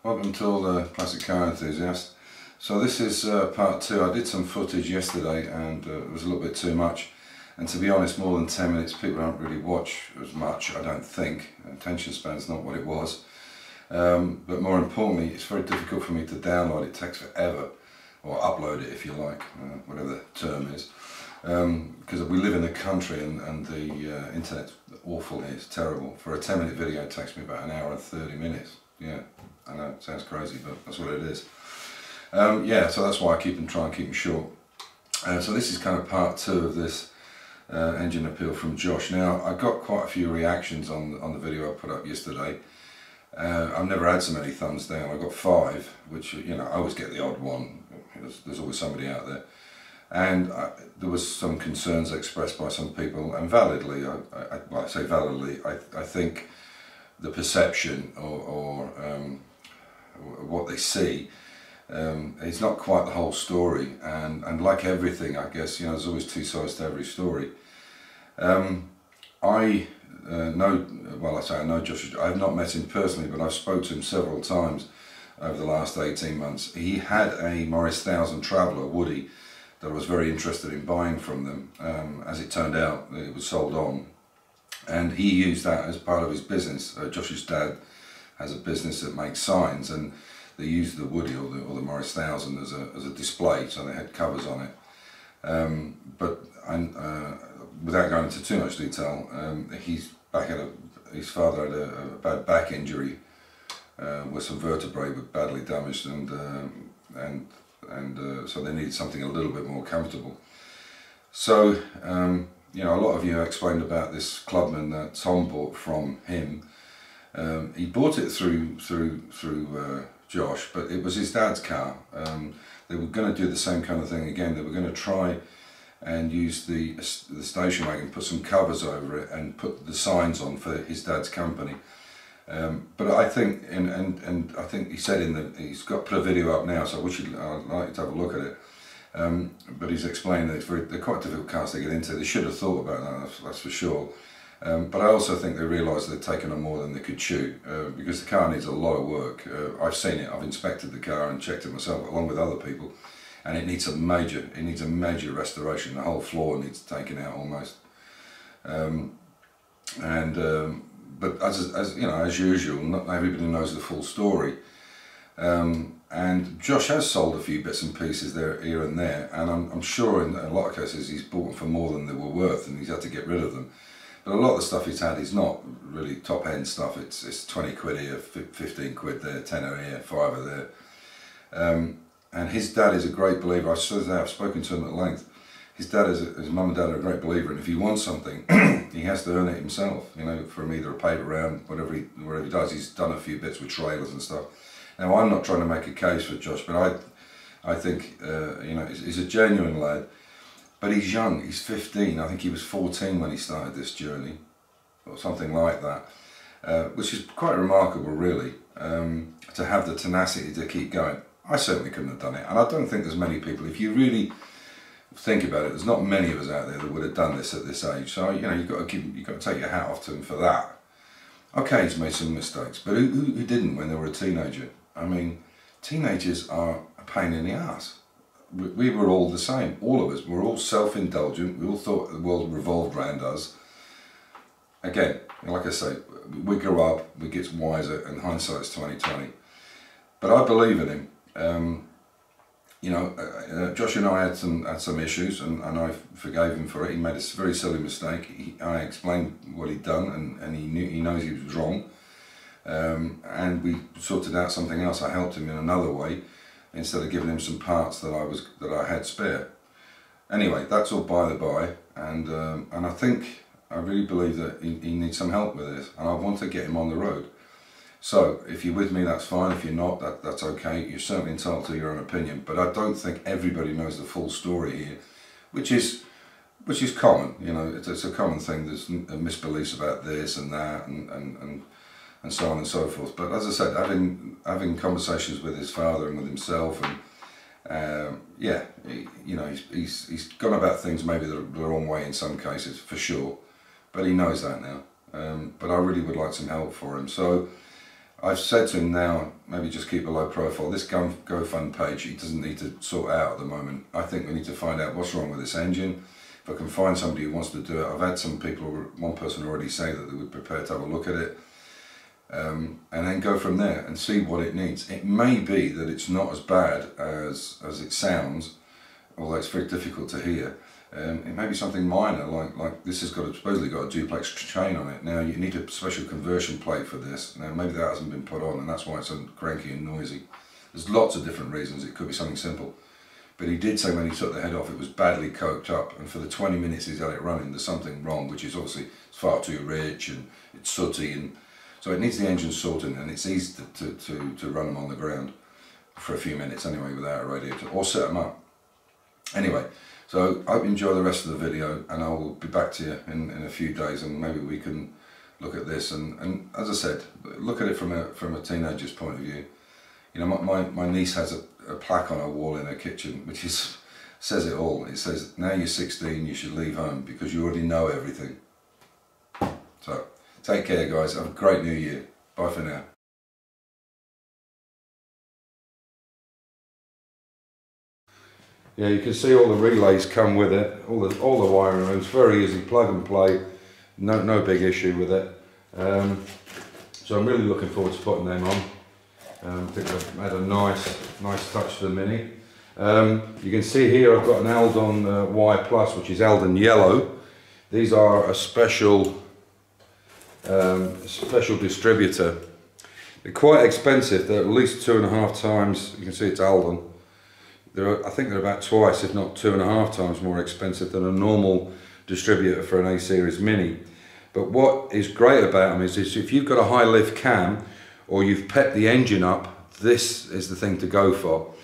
Welcome to all the classic car enthusiasts. So this is part 2. I did some footage yesterday and it was a little bit too much, and to be honest, more than 10 minutes people don't really watch as much, I don't think. Attention span's not what it was, but more importantly it's very difficult for me to download. It takes forever, or upload it if you like, whatever the term is, because we live in the country and the internet's awful here, it's terrible. For a 10-minute video it takes me about an hour and 30 minutes. Yeah, I know, it sounds crazy, but that's what it is. Yeah, so that's why I try and keep them short. So this is kind of part 2 of this engine appeal from Josh. Now, I got quite a few reactions on the video I put up yesterday. I've never had so many thumbs down. I got 5, which, you know, I always get the odd one. There's always somebody out there. And there was some concerns expressed by some people, and validly, well, I say validly, I think the perception or what they see, it's not quite the whole story, and like everything, I guess, you know, there's always 2 sides to every story. I know Josh. I have not met him personally, but I've spoke to him several times over the last 18 months. He had a Morris 1000 Traveller Woody that I was very interested in buying from them. As it turned out, it was sold on, and he used that as part of his business. Josh's dad has a business that makes signs, and they used the Woody or the Morris 1000 as a display, so they had covers on it. Without going into too much detail, his father had a bad back injury with some vertebrae were badly damaged, and so they needed something a little bit more comfortable. So you know, a lot of you explained about this Clubman that Tom bought from him. He bought it through Josh, but it was his dad's car. They were going to do the same kind of thing again. They were going to try and use the station wagon, put some covers over it and put the signs on for his dad's company. But I think, and I think he said he's put a video up now, so I'd like you to have a look at it. But he's explained that they're quite difficult cars to get into. They should have thought about that, that's for sure. But I also think they realised they'd taken on more than they could chew, because the car needs a lot of work. I've seen it, I've inspected the car and checked it myself along with other people, and it needs a major restoration. The whole floor needs taken out almost. But as you know, as usual, not everybody knows the full story. And Josh has sold a few bits and pieces there, here and there, and I'm sure in a lot of cases he's bought them for more than they were worth, and he's had to get rid of them. But a lot of the stuff he's had is not really top-end stuff. It's 20 quid here, 15 quid there, 10 here, 5 there. And his dad is a great believer. I've spoken to him at length. His mum and dad are a great believer, and if he wants something, he has to earn it himself. You know, from either a paper round, whatever he does. He's done a few bits with trailers and stuff. Now, I'm not trying to make a case for Josh, but I think you know, he's a genuine lad. But he's young, he's 15, I think he was 14 when he started this journey, or something like that, which is quite remarkable really, to have the tenacity to keep going. I certainly couldn't have done it, and I don't think there's many people, if you really think about it, there's not many of us out there that would have done this at this age, so you know, you've got to take your hat off to him for that. Okay, he's made some mistakes, but who didn't when they were a teenager? I mean, teenagers are a pain in the ass. We were all the same, all of us. We're all self-indulgent. We all thought the world revolved around us. Again, like I say, we grow up, we get wiser, and hindsight's 20/20. But I believe in him. You know, Josh and I had some issues, and I forgave him for it. He made a very silly mistake. I explained what he'd done, and he knows he was wrong. And we sorted out something else. I helped him in another way, instead of giving him some parts that I had spare. Anyway, that's all by the by, and I really believe that he needs some help with this, and I want to get him on the road. So if you're with me, that's fine. If you're not, that's okay. You're certainly entitled to your own opinion, but I don't think everybody knows the full story here, which is common. You know, it's a common thing. There's misbeliefs about this and that, and so on and so forth. But as I said, having conversations with his father and with himself, and yeah, you know, he's gone about things maybe the wrong way in some cases, for sure, but he knows that now. But I really would like some help for him. So I've said to him now, maybe just keep a low profile. This GoFund page, he doesn't need to sort out at the moment. I think we need to find out what's wrong with this engine. If I can find somebody who wants to do it, I've had some people, one person already say that they would prepare to have a look at it. And then go from there and see what it needs. It may be that it's not as bad as it sounds, although it's very difficult to hear. It may be something minor, like this has supposedly got a duplex chain on it. Now you need a special conversion plate for this. Now maybe that hasn't been put on, and that's why it's so cranky and noisy. There's lots of different reasons. It could be something simple. But he did say when he took the head off, it was badly coked up, and for the 20 minutes he's had it running, there's something wrong, which is obviously it's far too rich and it's sooty, and so it needs the engine sorting, and it's easy to run them on the ground for a few minutes anyway without a radiator, or set them up. Anyway, so I hope you enjoy the rest of the video, and I will be back to you in a few days, and maybe we can look at this, and as I said, look at it from a teenager's point of view. You know, my niece has a plaque on her wall in her kitchen, which says it all. It says, now you're 16, you should leave home because you already know everything. So, take care guys, have a great new year. Bye for now. Yeah, you can see all the relays come with it, all the wiring. It's very easy, plug and play, no big issue with it. So I'm really looking forward to putting them on. I think I've had a nice touch to the Mini. You can see here I've got an Aldon Y Plus, which is Aldon Yellow. These are a special distributor. They're quite expensive. They're at least 2.5 times. You can see it's Aldon. I think they're about twice, if not 2.5 times more expensive than a normal distributor for an A-Series Mini. But what is great about them is if you've got a high lift cam or you've pepped the engine up, this is the thing to go for.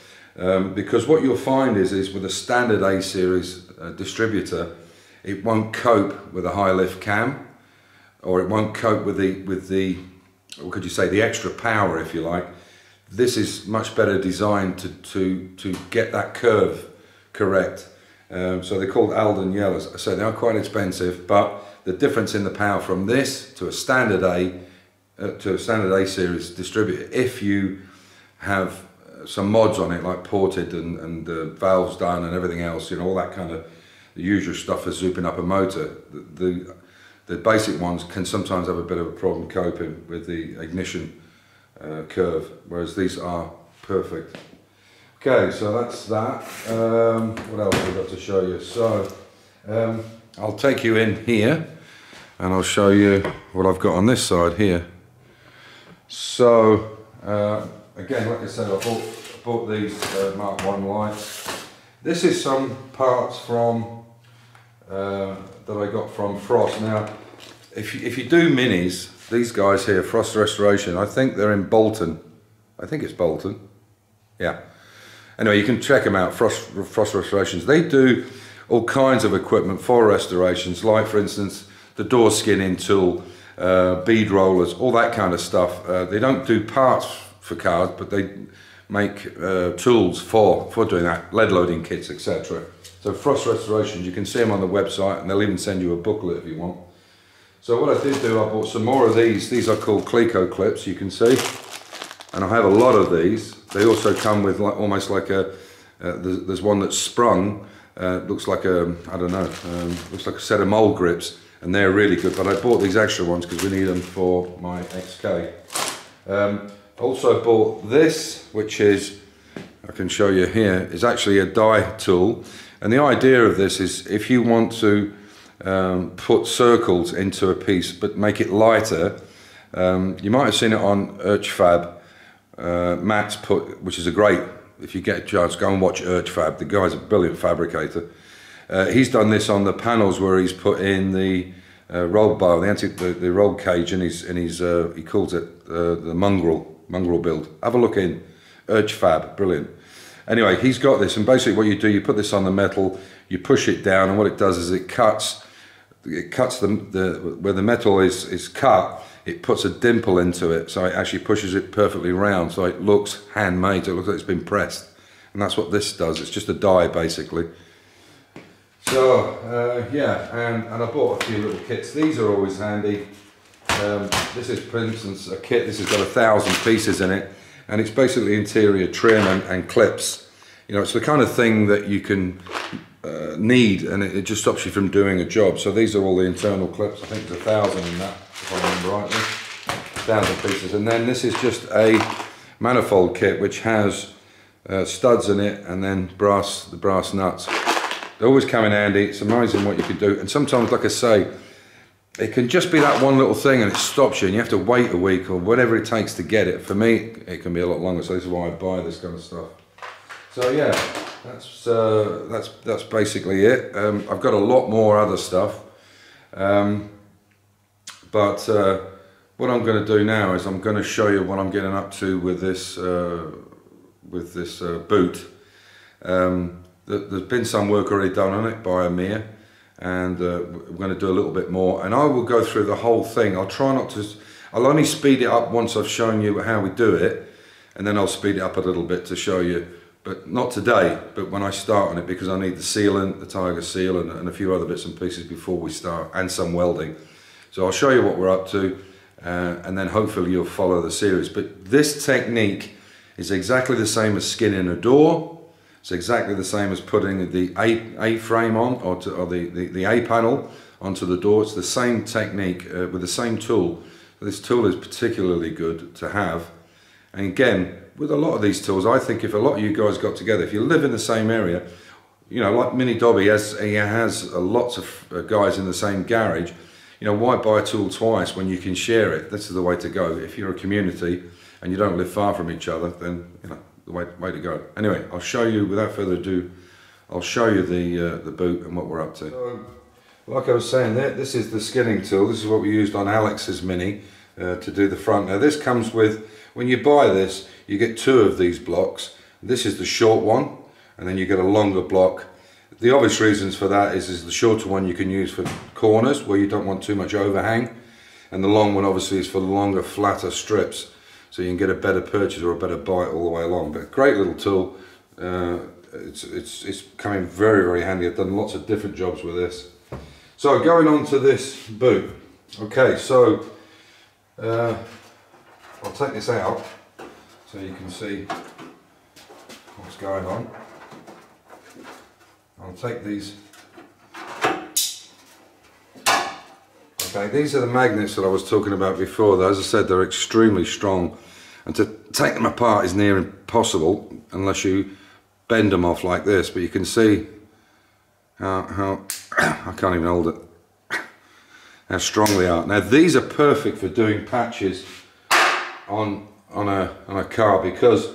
Because what you'll find is with a standard A-Series distributor, it won't cope with a high lift cam, or it won't cope with the what could you say, the extra power, if you like. This is much better designed to get that curve correct. So they're called Aldon Yellows. So they are quite expensive, but the difference in the power from this to a standard A-Series distributor, if you have some mods on it like ported and valves done and everything else, you know, all that kind of the usual stuff for zooping up a motor, the basic ones can sometimes have a bit of a problem coping with the ignition curve, whereas these are perfect. Okay, so that's that. What else have I got to show you? So I'll take you in here and I'll show you what I've got on this side here. So again, like I said, I bought these Mark 1 lights. This is some parts from that I got from Frost. Now if you do minis, these guys here, Frost Restoration, I think they're in Bolton. I think it's Bolton. Yeah. Anyway, you can check them out, Frost Restorations. They do all kinds of equipment for restorations, like for instance, the door skinning tool, bead rollers, all that kind of stuff. They don't do parts for cars, but they make tools for doing that, lead loading kits, etc. So Frost Restorations, you can see them on the website, and they'll even send you a booklet if you want. So what I did do, I bought some more of these. These are called Cleco clips, you can see. And I have a lot of these. They also come with like, almost like a, there's one that's sprung, looks like a, I don't know, looks like a set of mole grips, and they're really good. But I bought these extra ones because we need them for my XK. Also bought this, which is, I can show you here, is actually a die tool. And the idea of this is if you want to put circles into a piece but make it lighter, you might have seen it on Urchfab. Matt's put, which is a great, if you get a chance, go and watch Urchfab. The guy's a brilliant fabricator. He's done this on the panels where he's put in the roll bar, the roll cage, and he calls it the mongrel build. Have a look in Urchfab, brilliant. Anyway, he's got this, and basically what you do, you put this on the metal, you push it down, and what it does is it cuts where the metal is cut. It puts a dimple into it, so it actually pushes it perfectly round, so it looks handmade, so it looks like it's been pressed. And that's what this does, it's just a die basically. So, yeah, and I bought a few little kits. These are always handy. This is, for instance, a kit. This has got 1,000 pieces in it, and it's basically interior trim and clips. You know, it's the kind of thing that you can need, and it just stops you from doing a job. So these are all the internal clips. I think there's 1,000 in that, if I remember rightly. 1,000 pieces, and then this is just a manifold kit which has studs in it, and then the brass nuts. They always come in handy. It's amazing what you can do, and sometimes, like I say, it can just be that one little thing and it stops you and you have to wait a week or whatever it takes to get it. For me, it can be a lot longer, so this is why I buy this kind of stuff. So yeah, that's basically it. I've got a lot more other stuff, but what I'm going to do now is I'm going to show you what I'm getting up to with this boot. There's been some work already done on it by Amir, and we're going to do a little bit more, and I will go through the whole thing. I'll try not to, I'll only speed it up once I've shown you how we do it, and then I'll speed it up a little bit to show you, but not today, but when I start on it, because I need the sealant, the Tiger seal, and a few other bits and pieces before we start, and some welding. So I'll show you what we're up to, and then hopefully you'll follow the series. But this technique is exactly the same as skinning a door. It's exactly the same as putting the A frame on, or the A panel onto the door. It's the same technique with the same tool. This tool is particularly good to have. And again, with a lot of these tools, I think if a lot of you guys got together, if you live in the same area, you know, like Mini Dobby, he has lots of guys in the same garage. You know, why buy a tool twice when you can share it? This is the way to go. If you're a community and you don't live far from each other, then, you know, the way to go. Anyway, I'll show you, without further ado, I'll show you the boot and what we're up to. So, like I was saying, this is the skinning tool. This is what we used on Alex's Mini to do the front. Now this comes with, when you buy this, you get 2 of these blocks. This is the short one, and then you get a longer block. The obvious reasons for that is the shorter one you can use for corners where you don't want too much overhang, and the long one obviously is for longer, flatter strips, so you can get a better purchase or a better bite all the way along. But a great little tool. It's coming very, very handy. I've done lots of different jobs with this. So going on to this boot. Okay, so I'll take this out so you can see what's going on. I'll take these. Okay, these are the magnets that I was talking about before. As I said, they're extremely strong, and to take them apart is near impossible unless you bend them off like this. But you can see how I can't even hold it, how strong they are. Now these are perfect for doing patches on a car, because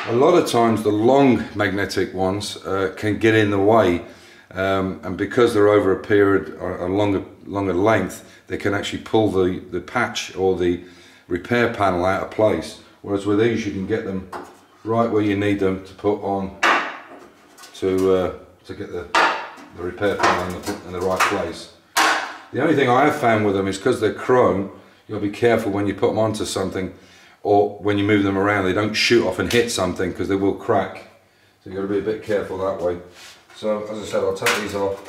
a lot of times the long magnetic ones can get in the way, and because they're over a period or a longer length, they can actually pull the patch or the repair panel out of place. Whereas with these, you can get them right where you need them to put on to get the repair panel in the right place. The only thing I have found with them is, because they're chrome, you'll be careful when you put them onto something, or when you move them around, they don't shoot off and hit something, because they will crack. So you've got to be a bit careful that way. So as I said, I'll take these off.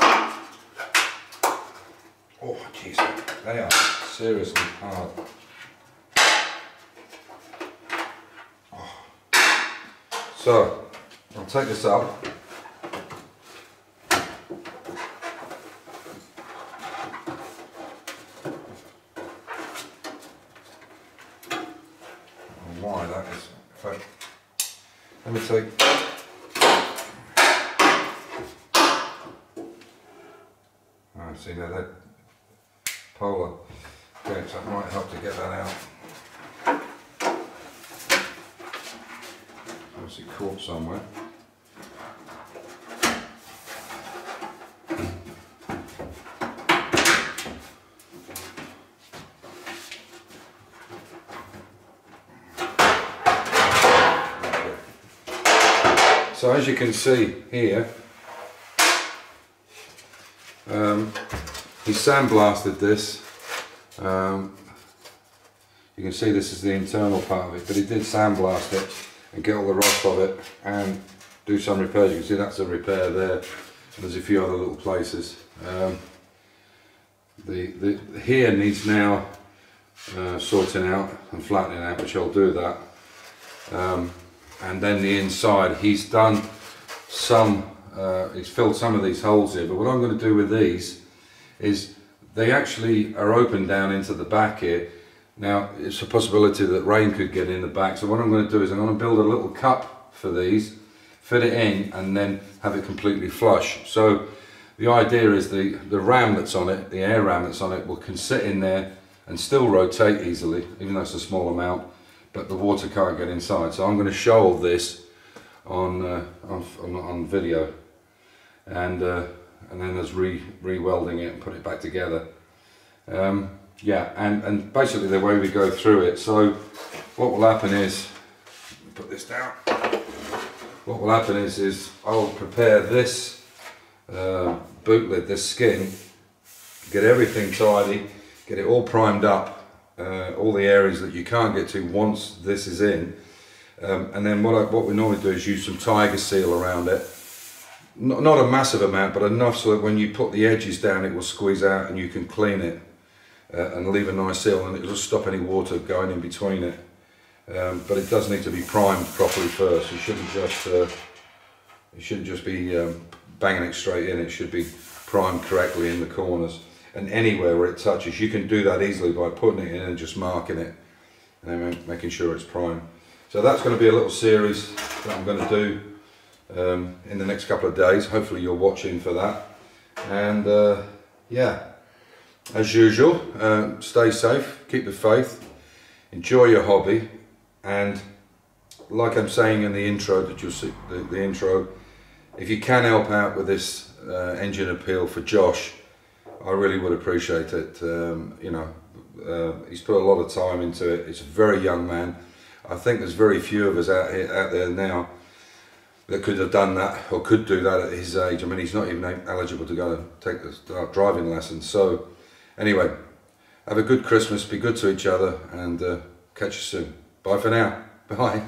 Oh jeez, they are seriously hard. Oh. So I'll take this out. Why that is, in fact, let me take, see now that polar, okay, so it might help to get that out. Obviously caught somewhere. So as you can see here, he sandblasted this. You can see this is the internal part of it, but he did sandblast it and get all the rust of it and do some repairs. You can see that's a repair there. There's a few other little places. the here needs now sorting out and flattening out, which I'll do that. And then the inside, he's done some, he's filled some of these holes here, but what I'm going to do with these is they actually are open down into the back here. Now it's a possibility that rain could get in the back, so what I'm going to do is I'm going to build a little cup for these, fit it in, and then have it completely flush. So the idea is the ram that's on it, the air ram that's on it, can sit in there and still rotate easily, even though it's a small amount, but the water can't get inside. So I'm going to show all this on video, and then there's re-welding it and put it back together. Yeah, and basically the way we go through it, so what will happen is, put this down, what will happen is I'll prepare this boot lid, this skin, get everything tidy, get it all primed up, all the areas that you can't get to once this is in, and then what we normally do is use some Tiger Seal around it. Not a massive amount, but enough so that when you put the edges down it will squeeze out and you can clean it and leave a nice seal, and it will stop any water going in between it. But it does need to be primed properly first. You shouldn't just be banging it straight in. It should be primed correctly in the corners and anywhere where it touches. You can do that easily by putting it in and just marking it and then making sure it's primed. So that's going to be a little series that I'm going to do in the next couple of days. Hopefully you'll watch in for that. And yeah, as usual, stay safe, keep the faith, enjoy your hobby, and like I'm saying in the intro that you'll see, the intro, if you can help out with this engine appeal for Josh, I really would appreciate it. You know, he's put a lot of time into it. He's a very young man. I think there's very few of us out there now that could have done that or could do that at his age. I mean, he's not even eligible to go and take the driving lessons. So anyway, have a good Christmas, be good to each other, and catch you soon. Bye for now. Bye.